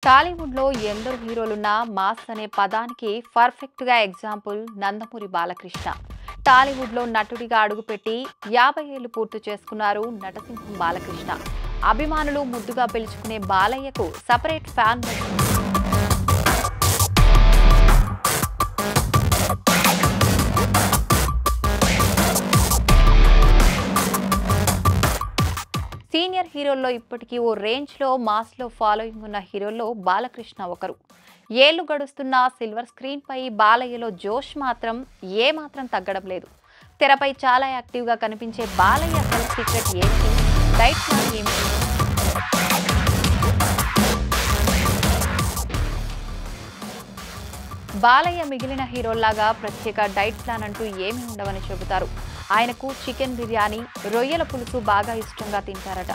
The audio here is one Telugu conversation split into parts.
టాలీవుడ్‌లో ఎందరు హీరోలున్నా మాస్ అనే పదానికి పర్ఫెక్ట్‌గా ఎగ్జాంపుల్ నందమూరి బాలకృష్ణ. టాలీవుడ్‌లో నటుడిగా అడుగుపెట్టి 50 ఏళ్లు పూర్తి చేసుకున్నారు నటసింహం బాలకృష్ణ. అభిమానులు ముద్దుగా పిలుచుకునే బాలయ్యకు సెపరేట్ ఫ్యాన్ బేస్ ఉంది. సీనియర్ హీరోల్లో ఇప్పటికీ ఓ రేంజ్లో మాస్లో ఫాలోయింగ్ ఉన్న హీరోల్లో బాలకృష్ణ ఒకరు. ఏళ్లు గడుస్తున్న సిల్వర్ స్క్రీన్ పై బాలయ్యలో జోష్ మాత్రం ఏమాత్రం తగ్గడం లేదు. తెరపై చాలా యాక్టివ్గా కనిపించే బాలయ్య హెల్త్ సీక్రెట్ ఏంటి? డైట్ ప్లాన్ ఏమిటి? బాలయ్య మిగిలిన హీరోల్లాగా ప్రత్యేక డైట్ ప్లాన్ అంటూ ఏమీ ఉండవని చెబుతారు. ఆయనకు చికెన్ బిర్యానీ, రొయ్యల పులుసు బాగా ఇష్టంగా తింటారట.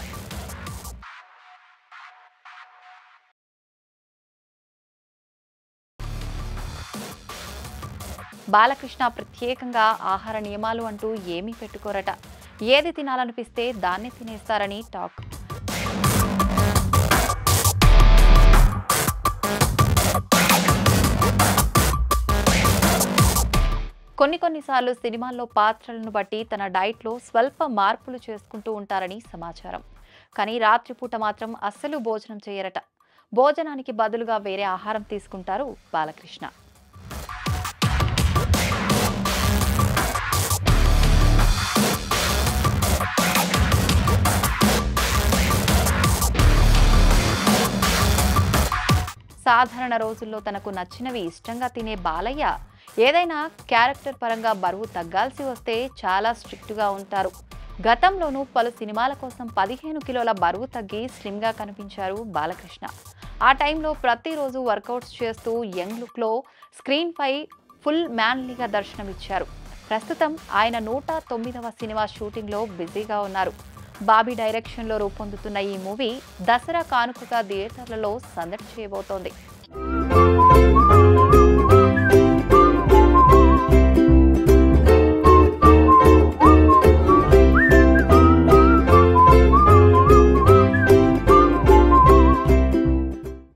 బాలకృష్ణ ప్రత్యేకంగా ఆహార నియమాలు అంటూ ఏమీ పెట్టుకోరట. ఏది తినాలనిపిస్తే దాన్ని తినేస్తారని టాక్. కొన్నిసార్లు సినిమాల్లో పాత్రలను బట్టి తన డైట్లో స్వల్ప మార్పులు చేసుకుంటూ ఉంటారని సమాచారం. కానీ రాత్రిపూట మాత్రం అస్సలు భోజనం చేయరట. భోజనానికి బదులుగా వేరే ఆహారం తీసుకుంటారు బాలకృష్ణ. సాధారణ రోజుల్లో తనకు నచ్చినవి ఇష్టంగా తినే బాలయ్య ఏదైనా క్యారెక్టర్ పరంగా బరువు తగ్గాల్సి వస్తే చాలా స్ట్రిక్ట్గా ఉంటారు. గతంలోనూ పలు సినిమాల కోసం 15 కిలోల బరువు తగ్గి స్లిమ్గా కనిపించారు బాలకృష్ణ. ఆ టైంలో ప్రతిరోజు వర్కౌట్స్ చేస్తూ యంగ్ లుక్లో స్క్రీన్పై ఫుల్ మ్యాన్లీగా దర్శనమిచ్చారు. ప్రస్తుతం ఆయన 109వ సినిమా షూటింగ్లో బిజీగా ఉన్నారు. బాబీ డైరెక్షన్లో రూపొందుతున్న ఈ మూవీ దసరా కానుకగా థియేటర్లలో సందడి చేయబోతోంది.